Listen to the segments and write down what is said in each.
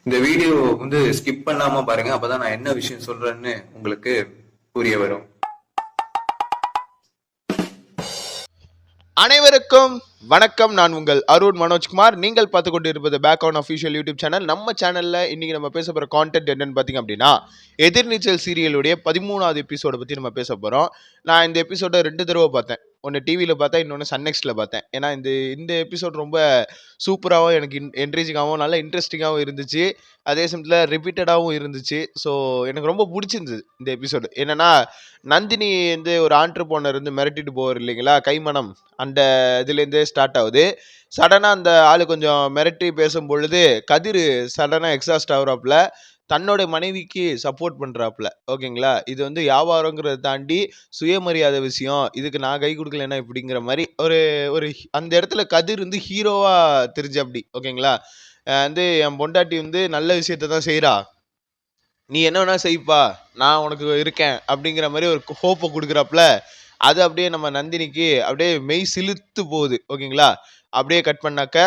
இந்த video skip பண்ணாம பாருங்க. அப்பதான் நான் என்ன விஷயம் சொல்றேன்னு உங்களுக்கு புரிய வரும். அனைவருக்கும் வணக்கம். நான் உங்கள் அருண் மனோஜ்குமார். நீங்கள் பார்த்து கொண்டு இருப்பது பேக்ரவுண்ட் அஃபிஷியல் யூடியூப் சேனல். நம்ம சேனல்ல இன்னைக்கு நம்ம பேச போற கான்டென்ட் என்னன்னு பாத்தீங்க அப்படின்னா, எதிர்நீச்சல் சீரியலுடைய 13வது எபிசோட பத்தி நம்ம பேச போறோம். நான் இந்த எபிசோட 2 தடவை பார்த்தேன். ஒன்னு டிவியில பார்த்தேன், இன்னொன்னு சன்னெக்ஸ்ல பார்த்தேன். ஏன்னா இந்த எபிசோட் ரொம்ப சூப்பராகவும் எனக்கு என்கரேஜிங்காகவும் நல்ல இன்ட்ரெஸ்டிங்காகவும் இருந்துச்சு. அதே சமயத்தில் ரிப்பீட்டடாகவும் இருந்துச்சு. ஸோ எனக்கு ரொம்ப பிடிச்சிருந்தது இந்த எபிசோடு. என்னன்னா, நந்தினி ஒரு ஆண்டர்பிரனர் மிரட்டிட்டு போவார் இல்லைங்களா, கைமணம், அந்த இதுலேருந்தே ஸ்டார்ட் ஆகுது. சடனாக அந்த ஆள் கொஞ்சம் மிரட்டி பேசும் பொழுது கதிர் சடனாக எக்ஸாஸ்ட் ஆகுறாப்புல, தன்னோட மனைவிக்கு சப்போர்ட் பண்றாப்புல. ஓகேங்களா, இது வியாபாரங்கிறத தாண்டி சுயமரியாதை விஷயம், இதுக்கு நான் கை கொடுக்கலன்னா இப்படிங்கிற மாதிரி ஒரு ஒரு அந்த இடத்துல கதிர் ஹீரோவா தெரிஞ்சு. ஓகேங்களா, என் பொண்டாட்டி நல்ல விஷயத்த தான் செய்யறா, நீ என்ன வேணா செய்ப்பா, நான் உனக்கு இருக்கேன் அப்படிங்கிற மாதிரி ஒரு ஹோப்பை கொடுக்குறாப்புல. அது அப்படியே நம்ம நந்தினிக்கு அப்படியே மெய் சிலுத்து போகுது. ஓகேங்களா, அப்படியே கட் பண்ணாக்க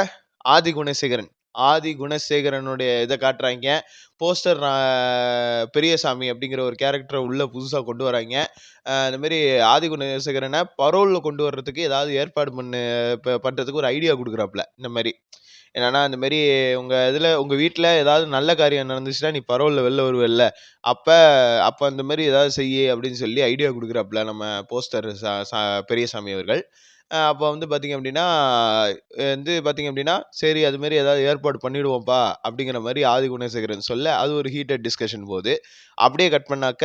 ஆதி குணசேகரனுடைய இதை காட்டுறாங்க. போஸ்டர் பெரியசாமி அப்படிங்கிற ஒரு கேரக்டரை உள்ள புதுசாக கொண்டு வராங்க. இந்த மாதிரி ஆதி குணசேகரனை பரோலில் கொண்டு வர்றதுக்கு ஏதாவது ஏற்பாடு பண்ணுறதுக்கு ஒரு ஐடியா கொடுக்குறாப்புல. இந்த மாதிரி என்னன்னா, இந்த மாதிரி உங்கள் வீட்டில் ஏதாவது நல்ல காரியம் நடந்துச்சுன்னா நீ பரோலில் வெளில வருவல்ல, அப்போ அந்த மாதிரி ஏதாவது செய்ய அப்படின்னு சொல்லி ஐடியா கொடுக்குறாப்புல நம்ம போஸ்டர் பெரியசாமி அவர்கள். அப்போ பார்த்தீங்க அப்படின்னா சரி, அது மாதிரி ஏதாவது ஏற்பாடு பண்ணிடுவோம்ப்பா அப்படிங்கிற மாதிரி ஆதி குணசேகரன் சொல்ல, அது ஒரு ஹீட்டட் டிஸ்கஷன் போகுது. அப்படியே கட் பண்ணாக்க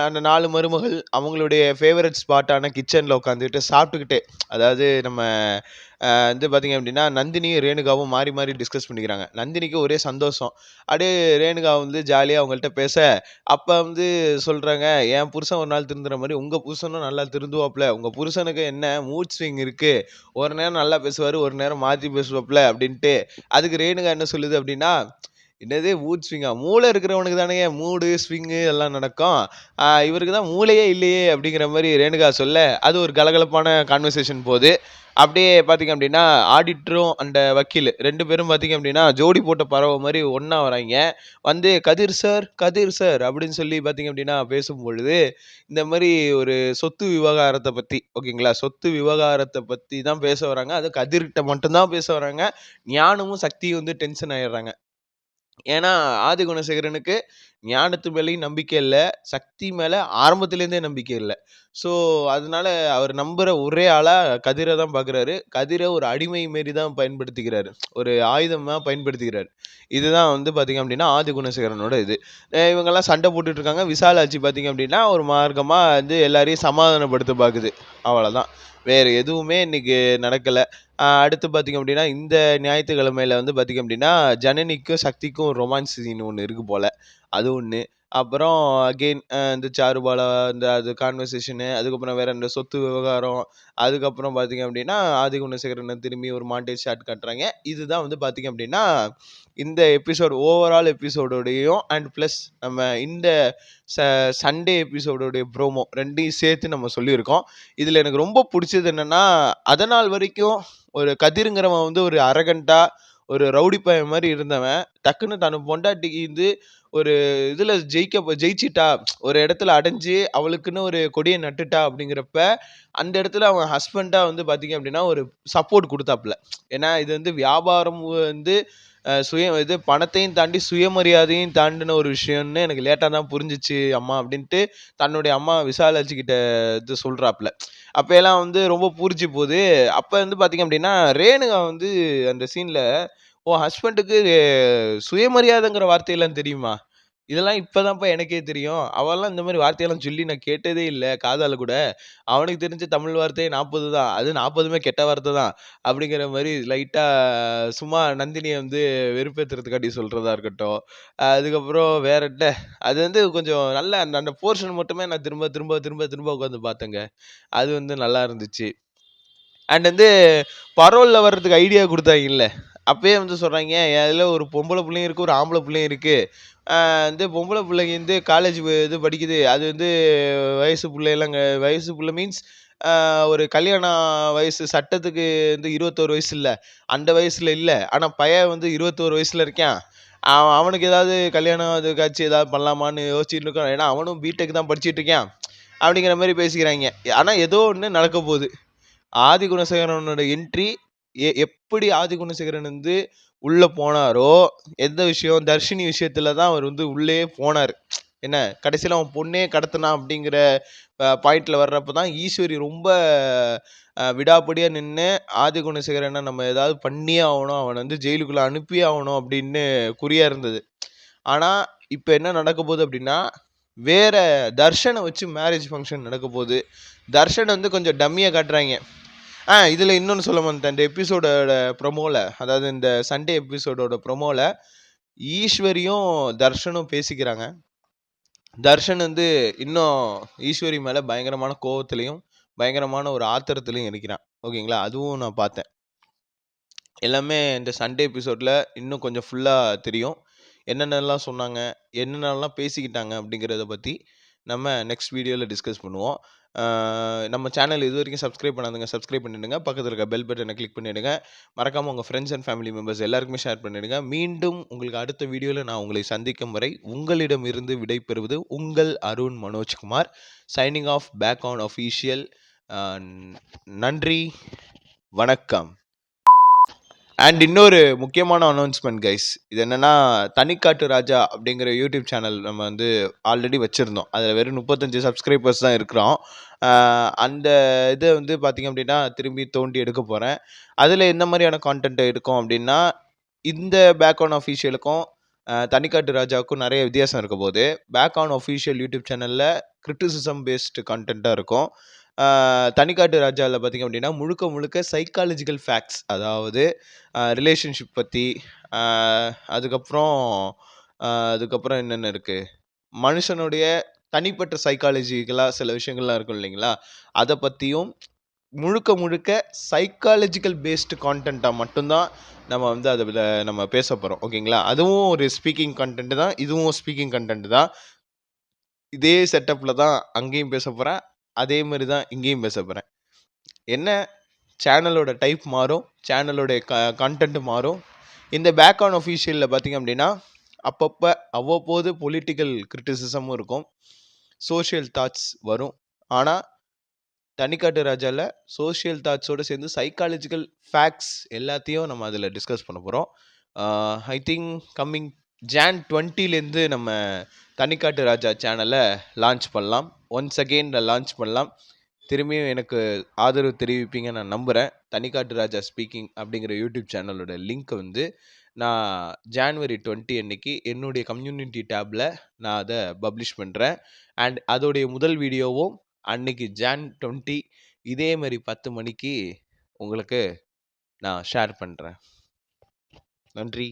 அந்த 4 மருமகள் அவங்களுடைய ஃபேவரட் ஸ்பாட்டான கிச்சனில் உட்காந்துட்டு சாப்பிட்டுக்கிட்டே, அதாவது நம்ம பார்த்தீங்க அப்படின்னா நந்தினியும் ரேணுகாவும் மாறி மாறி டிஸ்கஸ் பண்ணிக்கிறாங்க. நந்தினிக்கு ஒரே சந்தோஷம். அப்படியே ரேணுகா ஜாலியாக அவங்கள்ட்ட பேச, அப்போ சொல்கிறாங்க, என் புருஷன் ஒரு நாள் திருந்துற மாதிரி உங்கள் புருஷனும் நல்லா திருந்துவாப்புல, உங்கள் புருஷனுக்கு என்ன மூட் ஸ்விங் இருக்குது, ஒரு நேரம் நல்லா பேசுவார், ஒரு நேரம் மாற்றி பேசுவாப்புல அப்படின்ட்டு. அதுக்கு ரேணுகா என்ன சொல்லுது அப்படின்னா, என்னது மூட் ஸ்விங்கா, மூளை இருக்கிறவனுக்கு தானே மூடு ஸ்விங்கு எல்லாம் நடக்கும், இவருக்கு தான் மூளையே இல்லையே அப்படிங்கிற மாதிரி ரேணுகா சொல்ல, அது ஒரு கலகலப்பான கான்வர்சேஷன் போகுது. அப்படியே பார்த்தீங்க அப்படின்னா ஆடிட்டரும் அந்த வக்கீல் 2 பேரும் பார்த்தீங்க அப்படின்னா ஜோடி போட்ட பறவை மாதிரி ஒன்றா வராங்க. கதிர் சார் அப்படின்னு சொல்லி பார்த்தீங்க அப்படின்னா பேசும்பொழுது, இந்த மாதிரி ஒரு சொத்து விவகாரத்தை பற்றி, ஓகேங்களா, சொத்து விவகாரத்தை பற்றி தான் பேச வராங்க. அது கதிர்கிட்ட மட்டும்தான் பேச வராங்க. ஞானமும் சக்தியும் டென்ஷன் ஆயிடுறாங்க. ஏன்னா ஆதி குணசேகரனுக்கு ஞானத்து மேலேயும் நம்பிக்கை இல்லை, சக்தி மேலே ஆரம்பத்துலேருந்தே நம்பிக்கை இல்லை. ஸோ அதனால அவர் நம்புகிற ஒரே ஆளாக கதிரை தான் பார்க்குறாரு. கதிரை ஒரு அடிமை மாரி தான் பயன்படுத்திக்கிறாரு, ஒரு ஆயுதமாக பயன்படுத்திக்கிறார். இதுதான் பார்த்தீங்க அப்படின்னா ஆதி குணசேகரனோட இது. இவங்கெல்லாம் சண்டை போட்டுட்டு இருக்காங்க. விசாலாட்சி பார்த்தீங்க அப்படின்னா ஒரு மார்க்கமாக எல்லாரையும் சமாதானப்படுத்த பார்க்குது. அவ்வளோதான், வேறு எதுவுமே இன்னைக்கு நடக்கலை. அடுத்து பார்த்தீங்க அப்படின்னா இந்த ஞாயிற்றுக்கிழமையில பார்த்தீங்க அப்படின்னா ஜனனிக்கும் சக்திக்கும் ரொமான்ஸ் சீன் ஒன்று இருக்கு போல, அது ஒன்று. அப்புறம் அகெயின் இந்த சாருபாலா அது கான்வர்சேஷனு, அதுக்கப்புறம் வேற இந்த சொத்து விவகாரம், அதுக்கப்புறம் பார்த்தீங்க அப்படின்னா ஆதி குணசேகரனை திரும்பி ஒரு மாண்டேஜ் ஷாட் காட்டுறாங்க. இதுதான் பார்த்தீங்க அப்படின்னா இந்த எபிசோடு, ஓவரால் எபிசோடோடையும் அண்ட் ப்ளஸ் நம்ம இந்த சண்டே எபிசோடோடைய ப்ரோமோ ரெண்டையும் சேர்த்து நம்ம சொல்லியிருக்கோம். இதில் எனக்கு ரொம்ப பிடிச்சது என்னென்னா, அதனால் வரைக்கும் ஒரு கதிருங்கிறவன் ஒரு அரகண்டா ஒரு ரவுடி பையன் மாதிரி இருந்தவன் டக்குன்னு தன் பொண்டாட்டிக்கு ஒரு இதில் ஜெயிச்சிட்டா, ஒரு இடத்துல அடைஞ்சு அவளுக்குன்னு ஒரு கொடியை நட்டுட்டா அப்படிங்கிறப்ப அந்த இடத்துல அவன் ஹஸ்பண்டாக பார்த்தீங்க அப்படின்னா ஒரு சப்போர்ட் கொடுத்தாப்புல. ஏன்னா இது வியாபாரம் இது பணத்தையும் தாண்டி சுயமரியாதையும் தாண்டின ஒரு விஷயம்னு எனக்கு லேட்டாக தான் புரிஞ்சிச்சு அம்மா அப்படின்ட்டு தன்னுடைய அம்மா விசாலாட்சி கிட்ட இது சொல்கிறாப்புல. அப்போ எல்லாம் ரொம்ப பூரிச்சு போகுது. அப்போ பார்த்தீங்க அப்படின்னா ரேணுகா அந்த சீனில், உன் ஹஸ்பண்டுக்கு சுயமரியாதைங்கிற வார்த்தையெல்லாம் தெரியுமா, இதெல்லாம் இப்போதான்ப்பா எனக்கே தெரியும், அவெல்லாம் இந்த மாதிரி வார்த்தையெல்லாம் சொல்லி நான் கேட்டதே இல்லை காதால் கூட, அவனுக்கு தெரிஞ்ச தமிழ் வார்த்தை 40 தான், அது 40மே கெட்ட வார்த்தை தான் அப்படிங்கிற மாதிரி லைட்டாக சும்மா நந்தினியை வெறுப்பேற்றுறதுக்காட்டி சொல்கிறதா இருக்கட்டும். அதுக்கப்புறம் வேற என்ன, அது கொஞ்சம் நல்ல அந்த அந்த போர்ஷன் மட்டுமே நான் திரும்ப திரும்ப திரும்ப திரும்ப உட்காந்து பார்த்தேங்க. அது நல்லா இருந்துச்சு. அண்ட் பரோலில் வர்றதுக்கு ஐடியா கொடுத்தாங்கல்ல, அப்பயே சொல்கிறாங்க, அதில் ஒரு பொம்பளை பிள்ளையும் இருக்குது, ஒரு ஆம்பளை பிள்ளையும் இருக்குது. பொம்பளை பிள்ளைங்க காலேஜ் இது படிக்குது, அது வயசு பிள்ளைலாம் வயசு பிள்ளை மீன்ஸ் ஒரு கல்யாண வயசு சட்டத்துக்கு 21 வயசு இல்லை, அந்த வயசில் இல்லை. ஆனால் பையன் 21 வயசில் இருக்கான். அவனுக்கு ஏதாவது கல்யாணம் அதுக்காச்சும் ஏதாவது பண்ணலாமான்னு யோசிச்சுட்டு இருக்கான். ஏன்னா அவனும் பிடெக் தான் படிச்சுட்டு இருக்கான் அப்படிங்கிற மாதிரி பேசிக்கிறாங்க. ஆனால் ஏதோ ஒன்று நடக்க போகுது. ஆதி குணசேகரனோட என்ட்ரி எப்படி ஆதி குணசேகரன் வந்து உள்ள போனாரோ, எந்த விஷயம் தர்ஷினி விஷயத்துல தான் அவர் வந்து உள்ளே போனார். என்ன கடைசியில் அவன் பொண்ணே கடத்தினான் அப்படிங்கிற பாயிண்ட்ல வர்றப்ப தான் ஈஸ்வரி ரொம்ப விடாப்படியா நின்று ஆதி குணசேகரனை நம்ம ஏதாவது பண்ணியே ஆகணும், அவனை வந்து ஜெயிலுக்குள்ள அனுப்பியே ஆகணும் அப்படின்னு குறியா இருந்தது. ஆனா இப்ப என்ன நடக்க போகுது அப்படின்னா, வேற தர்ஷனை வச்சு மேரேஜ் ஃபங்க்ஷன் நடக்க போகுது. தர்ஷன் வந்து கொஞ்சம் டம்மியா காட்டுறாங்க. இதுல இன்னொன்னு சொல்ல வந்தேன். இந்த எபிசோடோட ப்ரொமோல, அதாவது இந்த சண்டே எபிசோடோட ப்ரொமோல ஈஸ்வரியும் தர்ஷனும் பேசிக்கிறாங்க. தர்ஷன் வந்து இன்னும் ஈஸ்வரி மேல பயங்கரமான கோவத்திலையும் பயங்கரமான ஒரு ஆத்திரத்திலையும் இருக்கிறான். ஓகேங்களா, அதுவும் நான் பார்த்தேன். எல்லாமே இந்த சண்டே எபிசோட்ல இன்னும் கொஞ்சம் ஃபுல்லா தெரியும். என்னென்னலாம் சொன்னாங்க, என்னென்னலாம் பேசிக்கிட்டாங்க அப்படிங்கிறத பற்றி நம்ம நெக்ஸ்ட் வீடியோவில் டிஸ்கஸ் பண்ணுவோம். நம்ம சேனல் இது வரைக்கும் சப்ஸ்கிரைப் பண்ணாதுங்க, சப்ஸ்கிரைப் பண்ணிடுங்க. பக்கத்தில் இருக்க பெல் பட்டனை கிளிக் பண்ணிவிடுங்க. மறக்காமல் உங்கள் ஃப்ரெண்ட்ஸ் அண்ட் ஃபேமிலி மெம்பர்ஸ் எல்லாருக்குமே ஷேர் பண்ணிவிடுங்க. மீண்டும் உங்களுக்கு அடுத்த வீடியோவில் நான் உங்களை சந்திக்கும் வரை உங்களிடம் இருந்து விடைபெறுவது உங்கள் Arun Manojkumar. Signing off back on official. நன்றி, வணக்கம். அண்ட் இன்னொரு முக்கியமான அனௌன்ஸ்மெண்ட் கைஸ், இது என்னன்னா, தனிக்காட்டு ராஜா அப்படிங்கிற யூடியூப் சேனல் நம்ம வந்து ஆல்ரெடி வச்சுருந்தோம். அதில் வெறும் 35 சப்ஸ்கிரைபர்ஸ் தான் இருக்கிறோம். அந்த இதை வந்து பார்த்திங்க அப்படின்னா திரும்பி தோண்டி எடுக்க போகிறேன். அதில் எந்த மாதிரியான கான்டென்ட் இருக்கும் அப்படின்னா, இந்த பேக் ஆன் அஃபீஷியலுக்கும் தனிக்காட்டு ராஜாவுக்கும் நிறைய வித்தியாசம் இருக்க போது. பேக் ஆன் அஃபீஷியல் யூடியூப் சேனலில் கிரிட்டிசிசம் பேஸ்டு கான்டென்ட்டாக இருக்கும். தனிக்காட்டு ராஜாவில் பார்த்திங்க அப்படின்னா முழுக்க முழுக்க சைக்காலஜிக்கல் ஃபேக்ட்ஸ், அதாவது ரிலேஷன்ஷிப் பற்றி, அதுக்கப்புறம் என்னென்ன இருக்குது, மனுஷனுடைய தனிப்பட்ட சைக்காலஜிக்கலாக சில விஷயங்கள்லாம் இருக்கும் இல்லைங்களா, அதை பற்றியும் முழுக்க முழுக்க சைக்காலஜிக்கல் பேஸ்டு கான்டென்ட்டாக மட்டும்தான் நம்ம வந்து அதை நம்ம பேச போகிறோம். ஓகேங்களா, அதுவும் ஒரு ஸ்பீக்கிங் கண்டென்ட் தான், இதுவும் ஸ்பீக்கிங் கண்டென்ட் தான். இதே செட்டப்பில் தான் அங்கேயும் பேச போகிறேன், அதே மாதிரி தான் இங்கேயும் பேச போகிறேன். என்ன, சேனலோட டைப் மாறும், சேனலோடைய கண்டென்ட் மாறும். இந்த பேக் ஆன் அஃபீஷியலில் பார்த்திங்க அப்படின்னா அப்பப்போ அவ்வப்போது பொலிட்டிக்கல் கிரிட்டிசிசமும் இருக்கும், சோஷியல் தாட்ஸ் வரும். ஆனால் தனிக்காட்டு ராஜாவில் சோஷியல் தாட்ஸோடு சேர்ந்து சைக்காலஜிக்கல் ஃபேக்ட்ஸ் எல்லாத்தையும் நம்ம அதில் டிஸ்கஸ் பண்ண போகிறோம். ஐ திங்க் கம்மிங் Jan 20லேருந்து நம்ம தனிக்காட்டு ராஜா சேனலை லான்ச் பண்ணலாம். ஒன்ஸ் அகெயின் லான்ச் பண்ணலாம். திரும்பியும் எனக்கு ஆதரவு தெரிவிப்பீங்க நான் நம்புகிறேன். தனிக்காட்டு ராஜா ஸ்பீக்கிங் அப்படிங்கிற யூடியூப் சேனலோட லிங்க் வந்து நான் January 20 அன்னைக்கு என்னுடைய கம்யூனிட்டி டேப்பில் நான் அதை பப்ளிஷ் பண்ணுறேன். அண்ட் அதோடைய முதல் வீடியோவும் அன்னைக்கு Jan 20 இதே மாதிரி 10 மணிக்கு உங்களுக்கு நான் ஷேர் பண்ணுறேன். நன்றி.